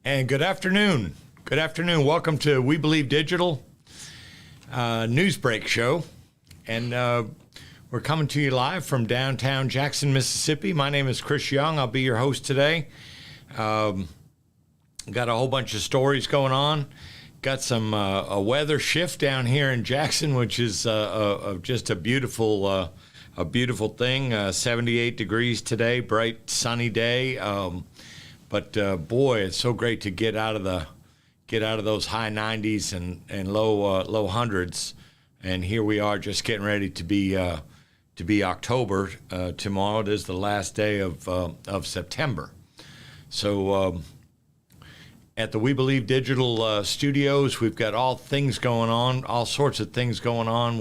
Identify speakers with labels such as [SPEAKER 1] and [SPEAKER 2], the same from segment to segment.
[SPEAKER 1] And good afternoon. Good afternoon. Welcome to We Believe Digital News Break Show. And we're coming to you live from downtown Jackson, Mississippi. My name is Chris Young. I'll be your host today. Got a whole bunch of stories going on. Got some a weather shift down here in Jackson, which is just a beautiful thing. 78 degrees today, bright sunny day. But boy, it's so great to get out of those high 90s and low hundreds. And here we are, just getting ready to be October. Tomorrow it is the last day of September. So at the We Believe Digital Studios, we've got all sorts of things going on.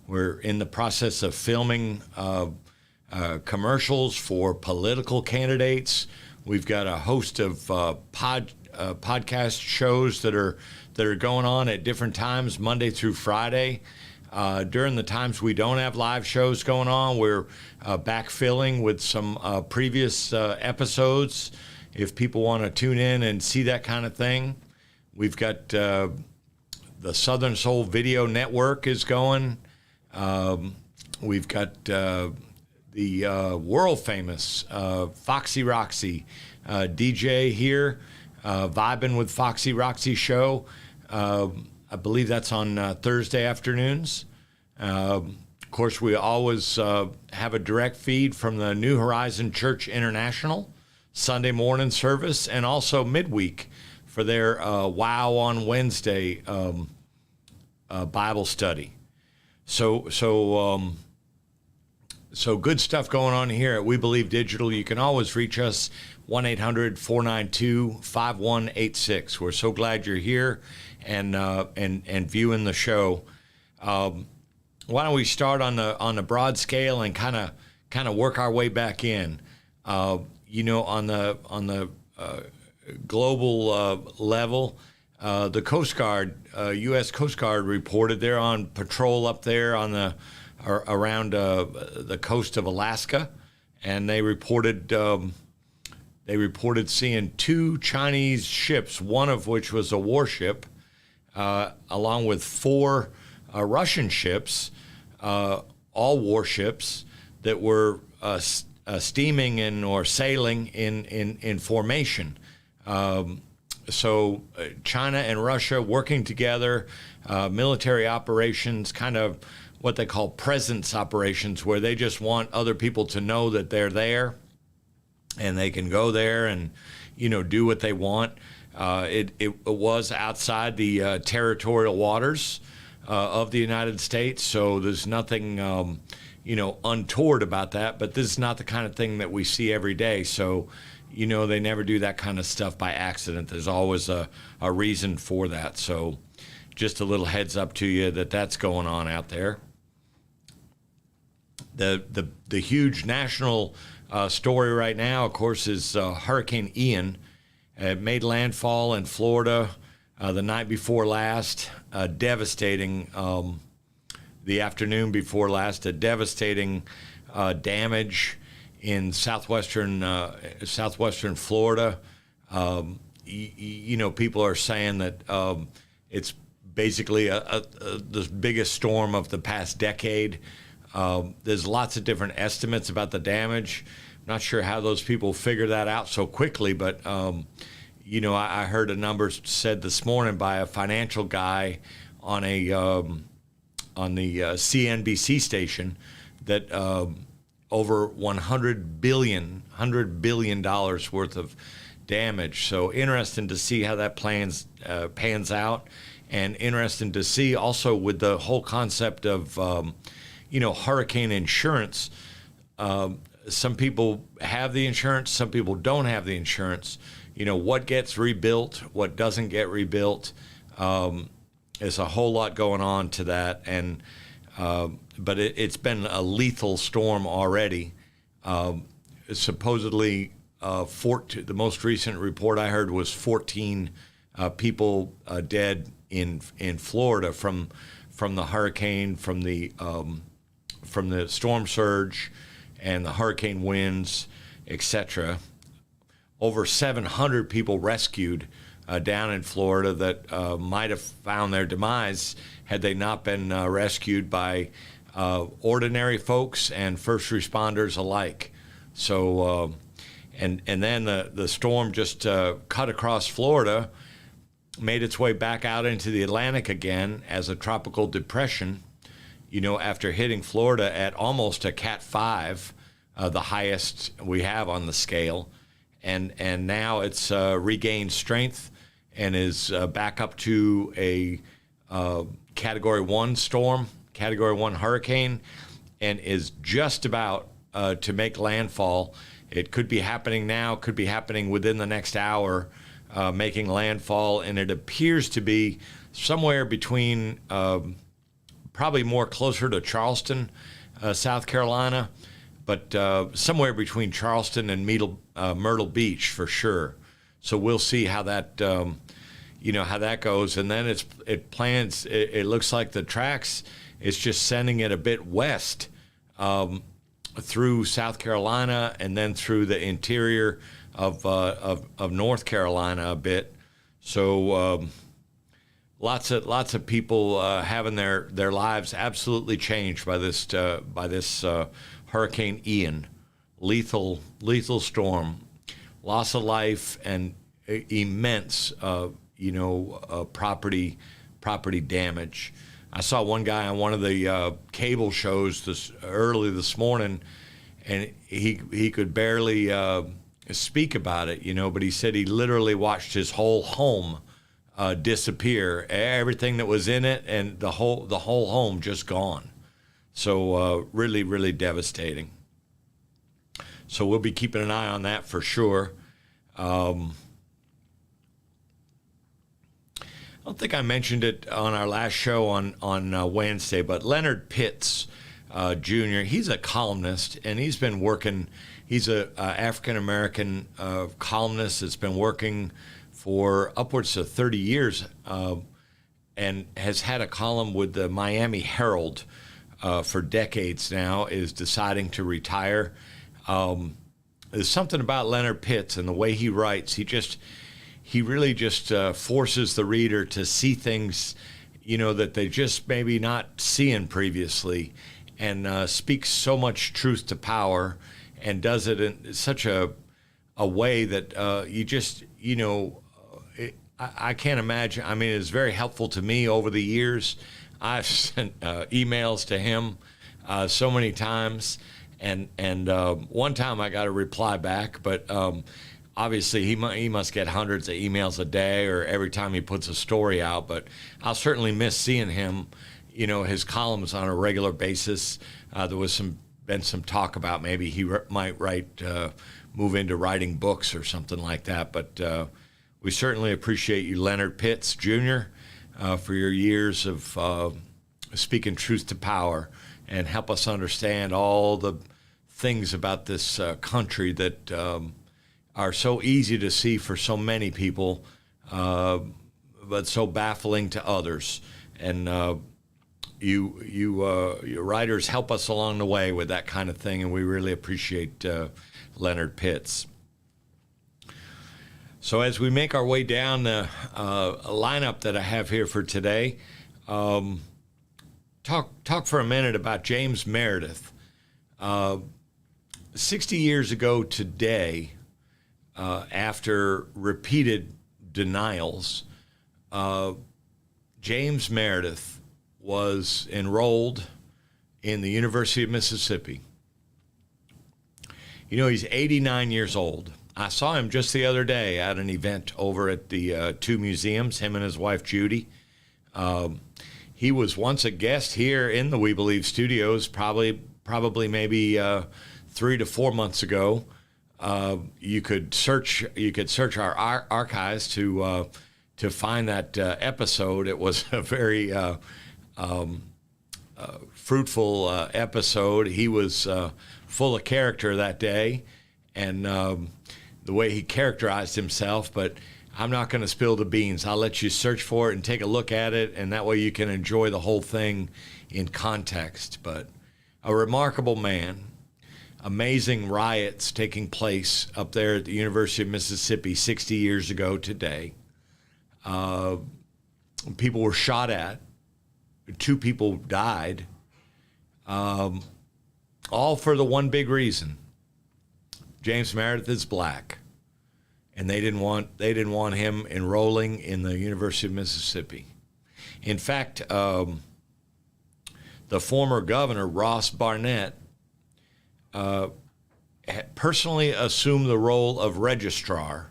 [SPEAKER 1] We're in the process of filming commercials for political candidates. We've got a host of podcast shows that are going on at different times, Monday through Friday. During the times we don't have live shows going on, we're backfilling with some previous episodes. If people want to tune in and see that kind of thing, we've got the Southern Soul Video Network is going. We've got the world famous Foxy Roxy DJ here, vibing with Foxy Roxy show. I believe that's on Thursday afternoons. Of course, we always have a direct feed from the New Horizon Church International Sunday morning service, and also midweek for their Wow on Wednesday Bible study. So good stuff going on here at We Believe Digital. You can always reach us, 1-800-492-5186. We're so glad you're here and viewing the show. Why don't we start on the broad scale and kind of work our way back in? On the global level, the Coast Guard, U.S. Coast Guard reported they're on patrol up there around the coast of Alaska, and they reported seeing two Chinese ships, one of which was a warship, along with four Russian ships, all warships that were steaming or sailing in formation. So China and Russia working together, military operations, kind of what they call presence operations, where they just want other people to know that they're there and they can go there and, do what they want. It was outside the territorial waters of the United States, so there's nothing, untoward about that, but this is not the kind of thing that we see every day. So, they never do that kind of stuff by accident. There's always a reason for that. So just a little heads up to you that that's going on out there. The huge national story right now, of course, is Hurricane Ian. It made landfall in Florida the night before last, devastating, the afternoon before last, a devastating damage in southwestern Florida. People are saying that it's basically the biggest storm of the past decade. There's lots of different estimates about the damage. I'm not sure how those people figure that out so quickly, but I heard a number said this morning by a financial guy on the CNBC station that over $100 billion worth of damage. So interesting to see how that pans out, and interesting to see also with the whole concept of hurricane insurance. Some people have the insurance, some people don't have the insurance. What gets rebuilt, what doesn't get rebuilt. There's a whole lot going on to that, and but it's been a lethal storm already. Supposedly, the most recent report I heard was 14 people dead in Florida from the hurricane, from the storm surge, and the hurricane winds, etc. over 700 people rescued down in Florida that might have found their demise had they not been rescued by ordinary folks and first responders alike. So, and then the storm just cut across Florida, made its way back out into the Atlantic again as a tropical depression, after hitting Florida at almost a Cat 5, the highest we have on the scale. And now it's regained strength and is back up to a Category 1 storm, Category 1 hurricane, and is just about to make landfall. It could be happening now, could be happening within the next hour, making landfall, and it appears to be somewhere between probably more closer to Charleston, South Carolina, but somewhere between Charleston and Myrtle Beach for sure. So we'll see how that how that goes. And then it looks like the tracks, it's just sending it a bit west through South Carolina and then through the interior of North Carolina a bit. So lots of people having their lives absolutely changed by this Hurricane Ian, lethal storm, loss of life, and immense property damage. I saw one guy on one of the cable shows early this morning, and he could barely speak about it, but he said he literally watched his whole home disappear, everything that was in it, and the whole home just gone. So really, really devastating. So we'll be keeping an eye on that for sure. I don't think I mentioned it on our last show on Wednesday, but Leonard Pitts Jr., he's a columnist, and he's been working. He's a African-American columnist that's been working for upwards of 30 years and has had a column with the Miami Herald for decades now, is deciding to retire. There's something about Leonard Pitts and the way he writes. He really just forces the reader to see things, that they just maybe not seeing previously, and speaks so much truth to power, and does it in such a way that you just, I can't imagine. I mean, it's very helpful to me over the years. I've sent emails to him so many times, and one time I got a reply back, but obviously he must get hundreds of emails a day or every time he puts a story out. But I'll certainly miss seeing him, his columns on a regular basis. There was been some talk about maybe he might move into writing books or something like that. But we certainly appreciate you, Leonard Pitts Jr., for your years of speaking truth to power and help us understand all the things about this country that are so easy to see for so many people, but so baffling to others. And you writers help us along the way with that kind of thing, and we really appreciate Leonard Pitts. So as we make our way down the lineup that I have here for today, talk for a minute about James Meredith. 60 years ago today, after repeated denials, James Meredith was enrolled in the University of Mississippi. He's 89 years old. I saw him just the other day at an event over at the two museums, him and his wife, Judy. He was once a guest here in the We Believe studios, probably maybe 3 to 4 months ago. You could search our archives to find that episode. It was a very fruitful episode. He was full of character that day, and the way he characterized himself, but I'm not going to spill the beans. I'll let you search for it and take a look at it, and that way you can enjoy the whole thing in context. But a remarkable man. amazing riots taking place up there at the University of Mississippi 60 years ago today. People were shot at. 2 people died. All for the one big reason. James Meredith is black, and they didn't want him enrolling in the University of Mississippi. In fact, the former governor, Ross Barnett, personally assumed the role of registrar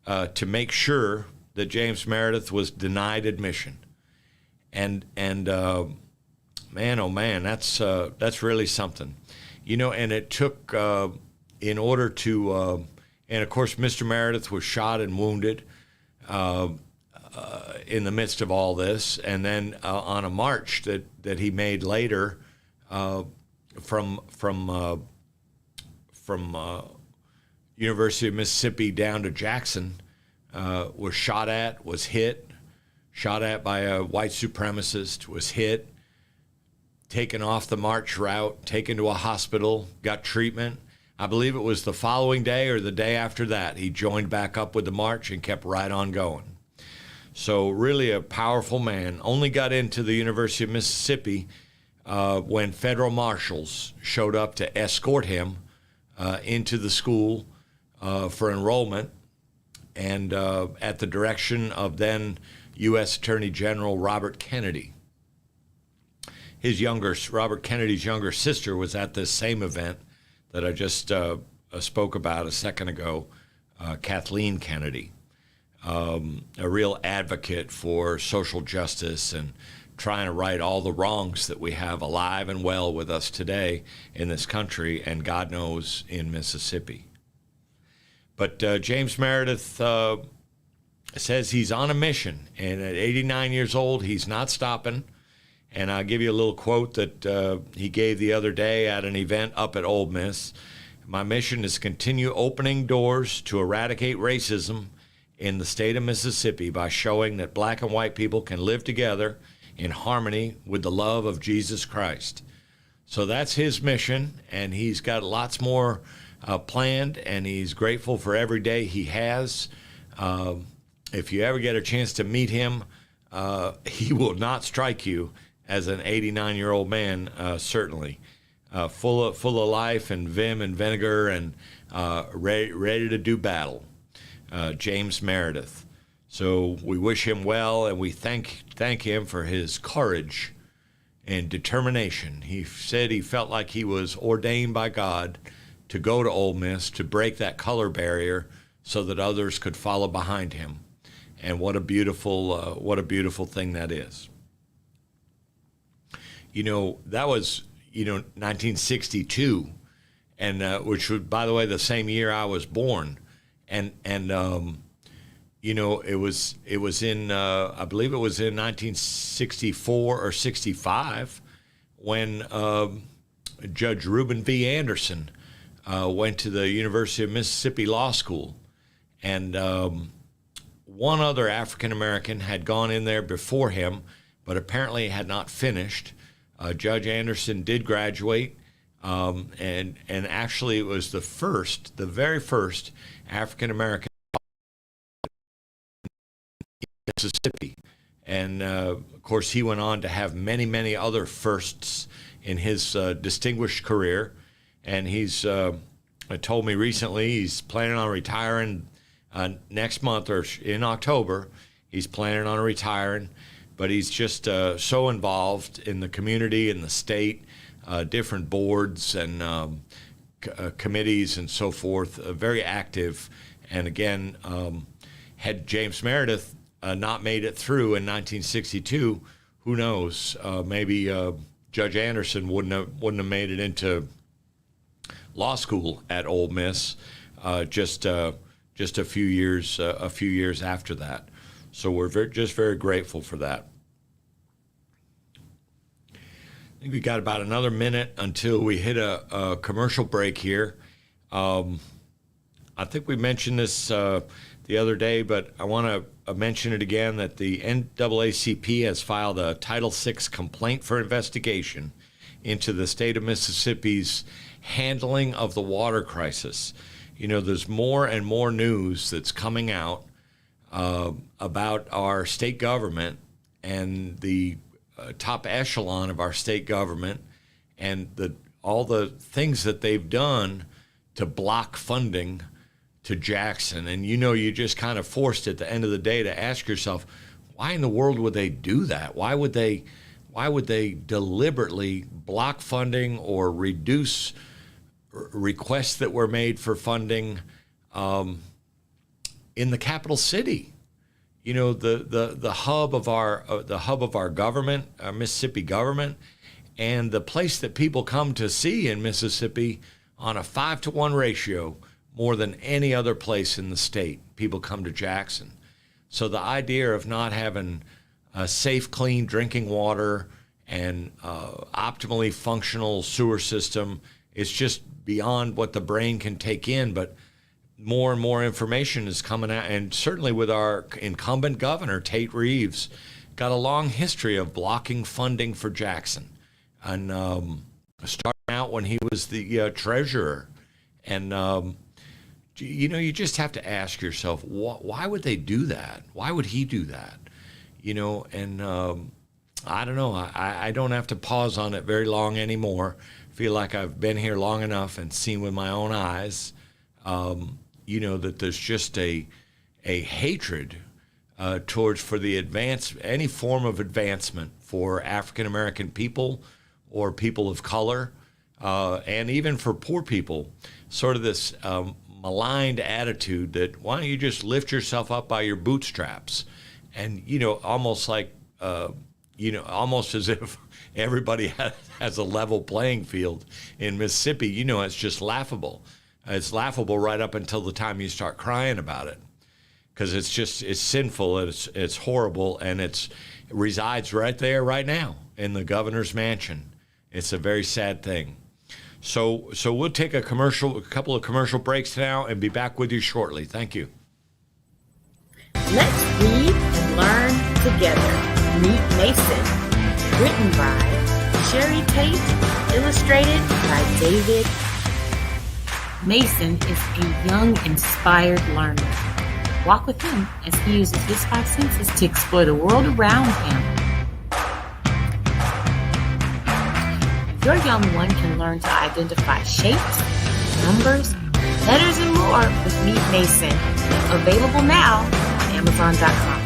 [SPEAKER 1] to make sure that James Meredith was denied admission. And man, oh man, that's really something, And it took in order to, and of course, Mr. Meredith was shot and wounded in the midst of all this, and then on a march that he made later from University of Mississippi down to Jackson, was shot at by a white supremacist, was hit, taken off the march route, taken to a hospital, got treatment. I believe it was the following day or the day after that, he joined back up with the march and kept right on going. So really a powerful man. Only got into the University of Mississippi when federal marshals showed up to escort him into the school for enrollment, and at the direction of then U.S. Attorney General Robert Kennedy. Robert Kennedy's younger sister was at this same event that I just spoke about a second ago, Kathleen Kennedy, a real advocate for social justice and trying to right all the wrongs that we have alive and well with us today in this country, and God knows in Mississippi. But James Meredith says he's on a mission, and at 89 years old, he's not stopping. And I'll give you a little quote that he gave the other day at an event up at Ole Miss. My mission is to continue opening doors to eradicate racism in the state of Mississippi by showing that black and white people can live together in harmony with the love of Jesus Christ. So that's his mission, and he's got lots more planned, and he's grateful for every day he has. If you ever get a chance to meet him, he will not strike you as an 89-year-old man, certainly. Full of life and vim and vinegar, and ready to do battle. James Meredith. So we wish him well, and we thank him for his courage and determination. He said he felt like he was ordained by God to go to Ole Miss to break that color barrier so that others could follow behind him. And what a beautiful thing that is. That was 1962, and which was, by the way, the same year I was born, and it was in I believe it was in 1964 or 65 when Judge Reuben V. Anderson went to the University of Mississippi Law School, and one other African American had gone in there before him, but apparently had not finished. Judge Anderson did graduate, and actually it was the very first African American in Mississippi. And of course, he went on to have many, many other firsts in his distinguished career. And he's told me recently he's planning on retiring next month, or in October. He's planning on retiring. But he's just so involved in the community and the state, different boards and committees and so forth, very active. And again, had James Meredith not made it through in 1962, who knows? Maybe Judge Anderson wouldn't have made it into law school at Ole Miss just a few years after that. So we're very grateful for that. I think we got about another minute until we hit a commercial break here. I think we mentioned this the other day, but I want to mention it again, that the NAACP has filed a Title VI complaint for investigation into the state of Mississippi's handling of the water crisis. You know, there's more and more news that's coming out about our state government and the top echelon of our state government and all the things that they've done to block funding to Jackson. And you just kind of forced at the end of the day to ask yourself, why in the world would they do that? Why would they deliberately block funding or reduce requests that were made for funding in the capital city? You know, the hub of our government, our Mississippi government, and the place that people come to see in Mississippi on a 5-to-1 ratio more than any other place in the state. People come to Jackson. So the idea of not having a safe, clean drinking water and optimally functional sewer system is just beyond what the brain can take in. But more and more information is coming out, and certainly with our incumbent governor, Tate Reeves, got a long history of blocking funding for Jackson. And starting out when he was the treasurer. And, you just have to ask yourself, why would they do that? Why would he do that? And I don't know. I don't have to pause on it very long anymore. I feel like I've been here long enough and seen with my own eyes, that there's just a hatred for any form of advancement for African American people or people of color, and even for poor people. Sort of this maligned attitude that why don't you just lift yourself up by your bootstraps, and almost like almost as if everybody has a level playing field in Mississippi. It's just laughable. It's laughable right up until the time you start crying about it, because it's sinful, and it's horrible, and it resides right there right now in the governor's mansion. It's a very sad thing. So we'll take a couple of commercial breaks now and be back with you shortly. Thank you.
[SPEAKER 2] Let's read and learn together. Meet Mason. Written by Sherry Tate. Illustrated by David. Mason is a young, inspired learner. Walk with him as he uses his 5 senses to explore the world around him. Your young one can learn to identify shapes, numbers, letters, and more with Meet Mason. Available now on Amazon.com.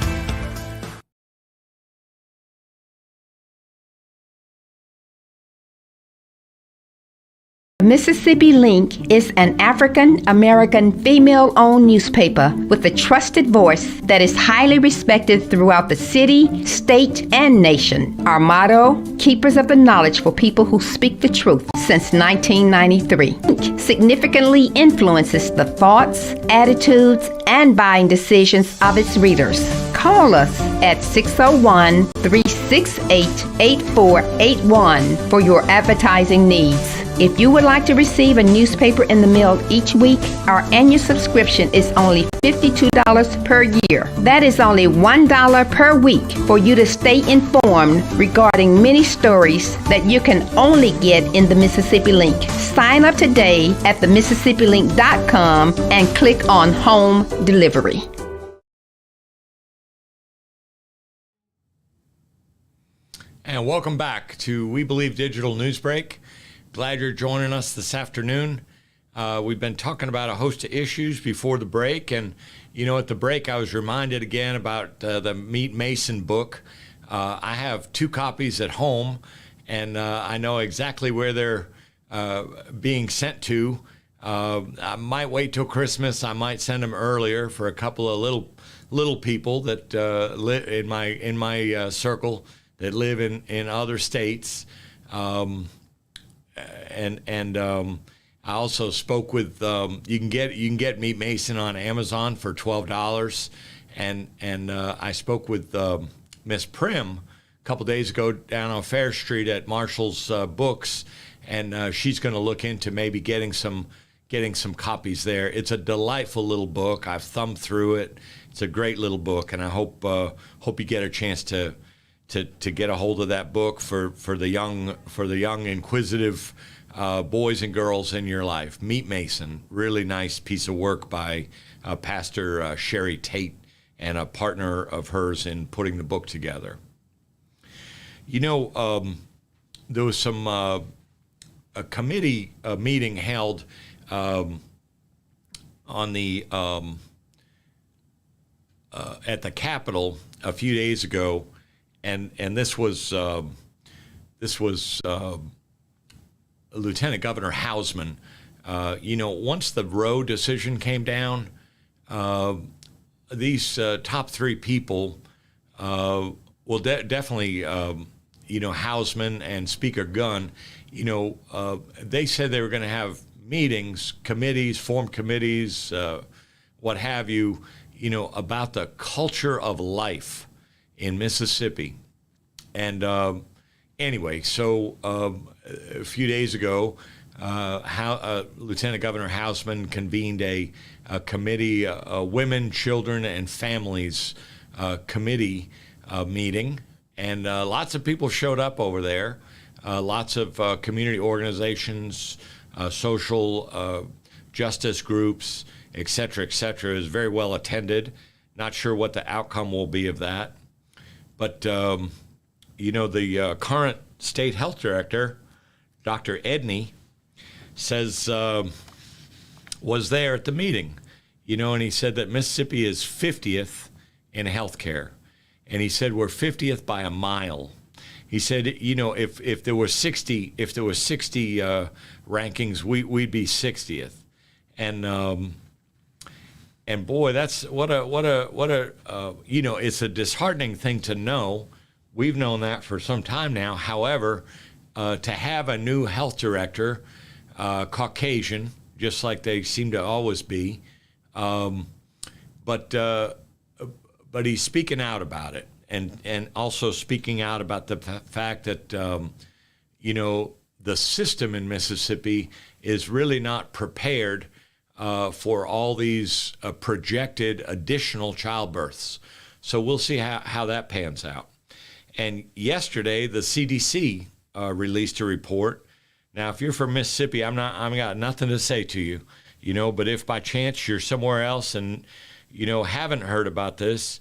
[SPEAKER 3] Mississippi Link is an African-American female-owned newspaper with a trusted voice that is highly respected throughout the city, state, and nation. Our motto, keepers of the knowledge for people who speak the truth, since 1993. Link significantly influences the thoughts, attitudes, and buying decisions of its readers. Call us at 601-368-8481 for your advertising needs. If you would like to receive a newspaper in the mail each week, our annual subscription is only $52 per year. That is only $1 per week for you to stay informed regarding many stories that you can only get in the Mississippi Link. Sign up today at themississippiLink.com and click on Home Delivery.
[SPEAKER 1] And welcome back to We Believe Digital Newsbreak. Glad you're joining us this afternoon. We've been talking about a host of issues before the break, and at the break I was reminded again about the Meet Mason book. I have 2 copies at home, and I know exactly where they're being sent to. I might wait till Christmas. I might send them earlier for a couple of little people that live in my circle that live in other states. I also spoke with you can get Meet Mason on Amazon for $12, and I spoke with Miss Prim a couple days ago down on Fair Street at Marshall's Books, and she's going to look into maybe getting some copies there. It's a delightful little book. I've thumbed through it. It's a great little book, and I hope you get a chance to get a hold of that book for the young inquisitive boys and girls in your life. Meet Mason, really nice piece of work by Pastor Sherry Tate and a partner of hers in putting the book together. You know, there was some a committee meeting held on the at the Capitol a few days ago, and this was Lieutenant Governor Hausman. You know, once the Roe decision came down, these top three people, definitely, you know, Hausman and Speaker Gunn, you know, they said they were going to have meetings, committees, form committees, what have you, you know, about the culture of life in Mississippi. And anyway, so a few days ago, Lieutenant Governor Hausman convened a committee, a Women, Children, and Families committee meeting, and lots of people showed up over there. Lots of community organizations, social justice groups, et cetera, et cetera. It was very well attended. Not sure what the outcome will be of that. But, you know, the current state health director, Dr. Edney, says, was there at the meeting, you know, and he said that Mississippi is 50th in healthcare. And he said we're 50th by a mile. He said, you know, if there were 60 rankings, we'd be 60th. And boy, that's what a you know, it's a disheartening thing to know. We've known that for some time now. However, to have a new health director, Caucasian, just like they seem to always be, but he's speaking out about it, and also speaking out about the fact that you know, the system in Mississippi is really not prepared for all these projected additional childbirths. So we'll see how that pans out. And yesterday, the CDC released a report. Now, if you're from Mississippi, I've got nothing to say to you, you know. But if by chance you're somewhere else and you know haven't heard about this,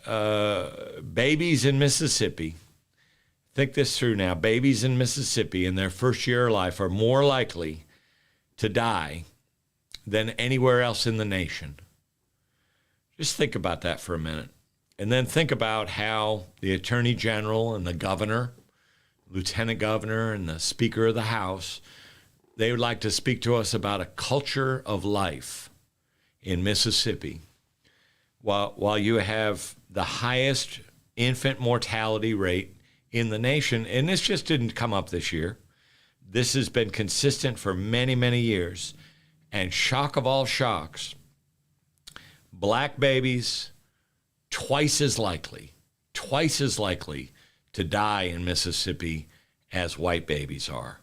[SPEAKER 1] babies in Mississippi. Think this through now. Babies in Mississippi in their first year of life are more likely to die than anywhere else in the nation. Just think about that for a minute. And then think about how the Attorney General and the Governor, Lieutenant Governor, and the Speaker of the House, they would like to speak to us about a culture of life in Mississippi. While you have the highest infant mortality rate in the nation, and this just didn't come up this year. This has been consistent for many, many years. And shock of all shocks, black babies twice as likely to die in Mississippi as white babies are.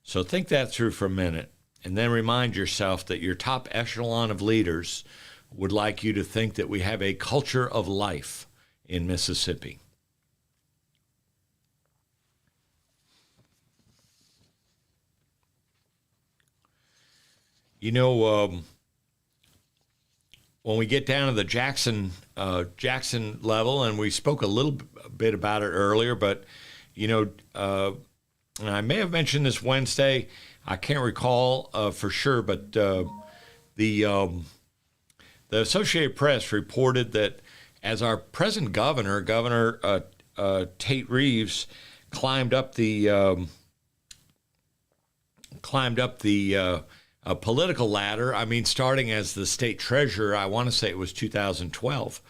[SPEAKER 1] So think that through for a minute, and then remind yourself that your top echelon of leaders would like you to think that we have a culture of life in Mississippi. You know, when we get down to the Jackson level, and we spoke a little bit about it earlier, but, you know, and I may have mentioned this Wednesday, I can't recall for sure, but the Associated Press reported that as our present governor, Tate Reeves, climbed up the political ladder. I mean, starting as the state treasurer, I want to say it was 2012.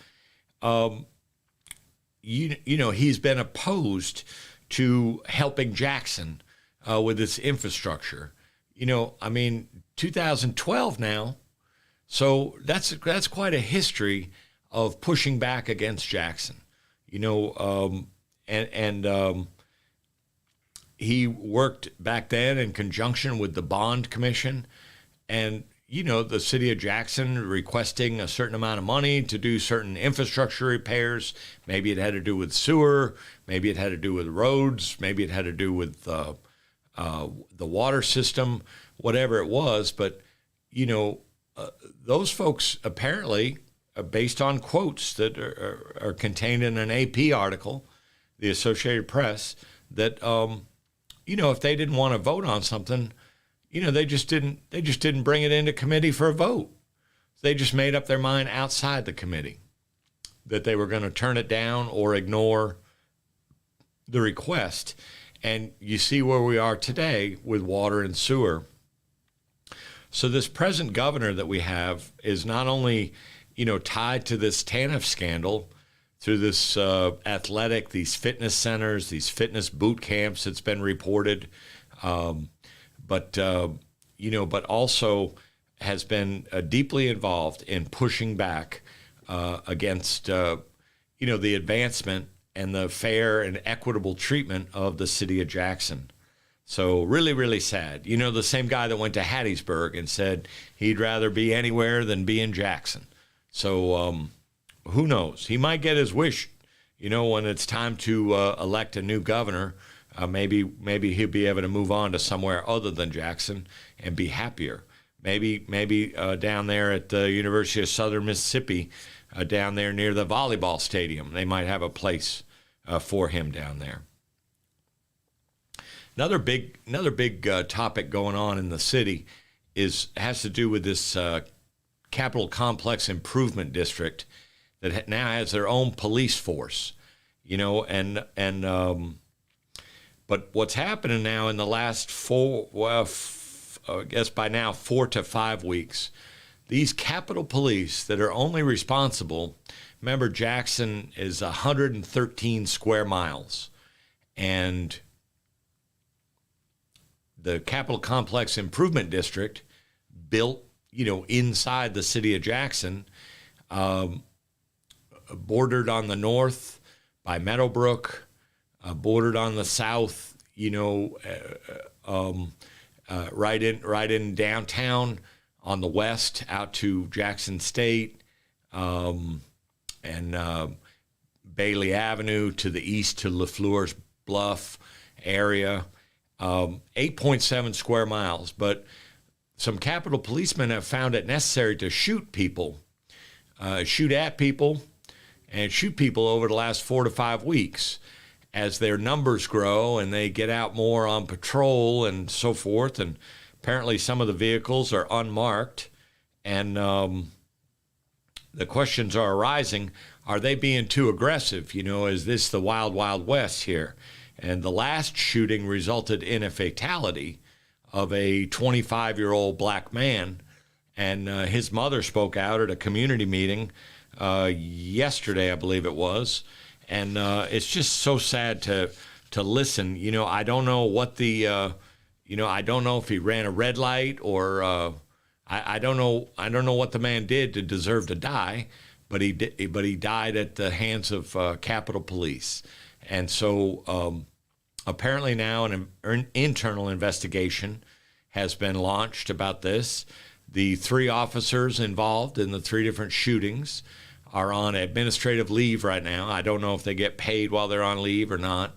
[SPEAKER 1] You know, he's been opposed to helping Jackson with its infrastructure. You know, I mean, 2012 now. So that's quite a history of pushing back against Jackson. You know, he worked back then in conjunction with the Bond Commission. And, the city of Jackson requesting a certain amount of money to do certain infrastructure repairs. Maybe it had to do with sewer. Maybe it had to do with roads. Maybe it had to do with the water system, whatever it was. But, those folks apparently, based on quotes that are contained in an AP article, the Associated Press, that, if they didn't want to vote on something, they just didn't bring it into committee for a vote. They just made up their mind outside the committee that they were going to turn it down or ignore the request. And you see where we are today with water and sewer. So this present governor that we have is not only, tied to this TANF scandal through this these fitness centers, these fitness boot camps that's been reported, but also has been deeply involved in pushing back against, the advancement and the fair and equitable treatment of the city of Jackson. So really, really sad. The same guy that went to Hattiesburg and said he'd rather be anywhere than be in Jackson. So who knows? He might get his wish, when it's time to elect a new governor. Maybe he'll be able to move on to somewhere other than Jackson and be happier. Maybe down there at the University of Southern Mississippi, down there near the volleyball stadium, they might have a place for him down there. Another big topic going on in the city has to do with this Capitol Complex Improvement District that now has their own police force, but what's happening now in the last 4 to 5 weeks, these Capitol Police that are only responsible, remember Jackson is 113 square miles, and the Capitol Complex Improvement District built, inside the city of Jackson, bordered on the north by Meadowbrook, bordered on the south, right in downtown, on the west out to Jackson State, and Bailey Avenue to the east to LaFleur's Bluff area. 8.7 square miles, but some Capitol policemen have found it necessary to shoot at people over the last 4 to 5 weeks as their numbers grow and they get out more on patrol and so forth. And apparently some of the vehicles are unmarked, and the questions are arising, are they being too aggressive? Is this the wild, wild west here? And the last shooting resulted in a fatality of a 25-year-old black man. And his mother spoke out at a community meeting yesterday, I believe it was. And it's just so sad to listen. I don't know what the, I don't know if he ran a red light or I don't know what the man did to deserve to die, but he died at the hands of Capitol Police. And so apparently now an internal investigation has been launched about this. The 3 officers involved in the 3 different shootings are on administrative leave right now. I don't know if they get paid while they're on leave or not.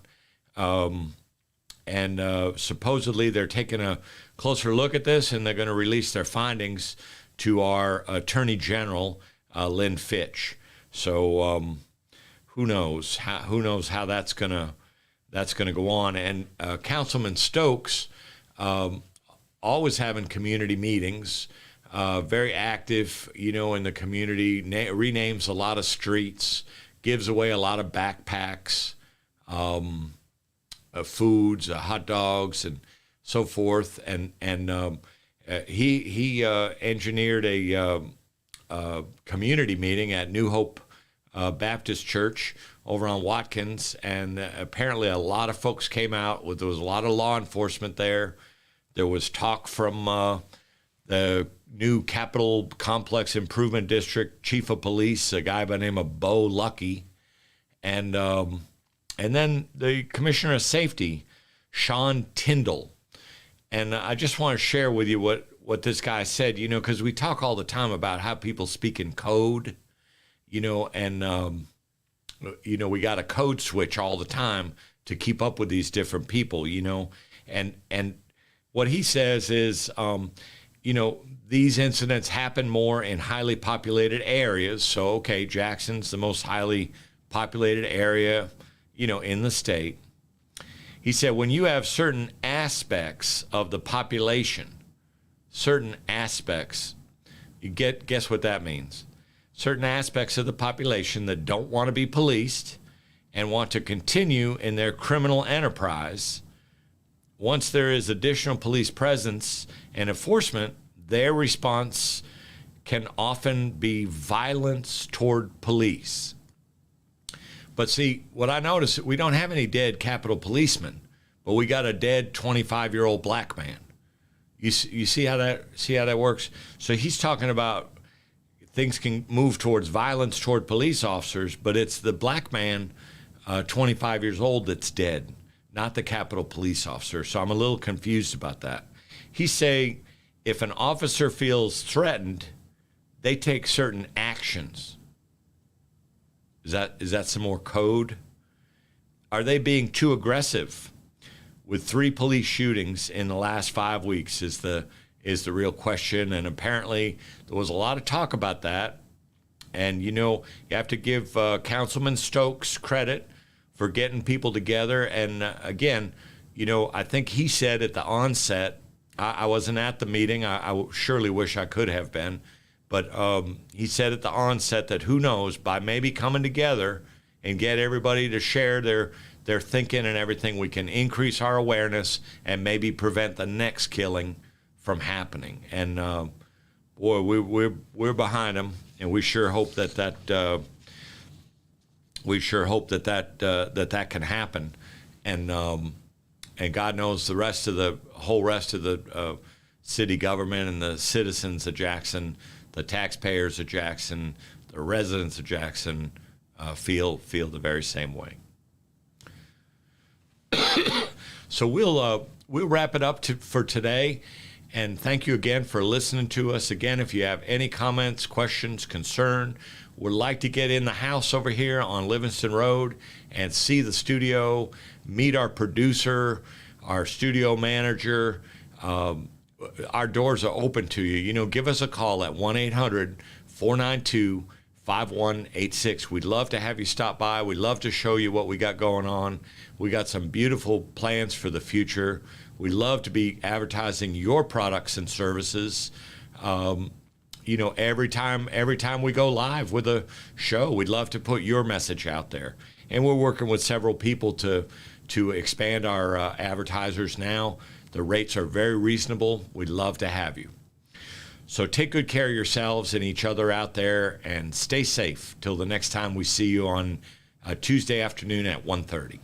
[SPEAKER 1] And supposedly they're taking a closer look at this, and they're going to release their findings to our Attorney General, Lynn Fitch. So who knows how that's gonna go on. And Councilman Stokes, always having community meetings, very active, in the community, renames a lot of streets, gives away a lot of backpacks, foods, hot dogs, and so forth. And he engineered a community meeting at New Hope Baptist Church over on Watkins, and apparently a lot of folks came out. There was a lot of law enforcement there. There was talk from the new Capitol Complex Improvement District Chief of Police, a guy by the name of Bo Lucky, and then the Commissioner of Safety, Sean Tyndall. And I just want to share with you what this guy said, because we talk all the time about how people speak in code, and, we got a code switch all the time to keep up with these different people, and what he says is, these incidents happen more in highly populated areas. So, okay, Jackson's the most highly populated area, in the state. He said, when you have certain aspects of the population, guess what that means? Certain aspects of the population that don't want to be policed and want to continue in their criminal enterprise. Once there is additional police presence and enforcement, their response can often be violence toward police. But see, what I noticed, we don't have any dead Capitol policemen, but we got a dead 25-year-old black man. You see how that works? So he's talking about things can move towards violence toward police officers, but it's the black man, 25 years old, that's dead, not the Capitol police officer. So I'm a little confused about that. He's saying if an officer feels threatened, they take certain actions. Is that some more code? Are they being too aggressive? With 3 police shootings in the last 5 weeks is the real question. And apparently there was a lot of talk about that. And, you have to give Councilman Stokes credit for getting people together. And again, I think he said at the onset, I wasn't at the meeting. I surely wish I could have been. But he said at the onset that who knows, by maybe coming together and get everybody to share their thinking and everything, we can increase our awareness and maybe prevent the next killing from happening. And boy, we're behind them, and we sure hope that can happen. And God knows the whole rest of the city government and the citizens of Jackson, the taxpayers of Jackson, the residents of Jackson feel the very same way. So we'll wrap it up for today, and thank you again for listening to us. Again, if you have any comments, questions, concern, would like to get in the house over here on Livingston Road and see the studio, meet our producer, our studio manager. Our doors are open to you. Give us a call at 1-800-492-5186. We'd love to have you stop by. We'd love to show you what we got going on. We got some beautiful plans for the future. We love to be advertising your products and services. Every time we go live with a show, we'd love to put your message out there. And we're working with several people to expand our advertisers now. The rates are very reasonable. We'd love to have you. So take good care of yourselves and each other out there, and stay safe till the next time we see you on Tuesday afternoon at 1:30.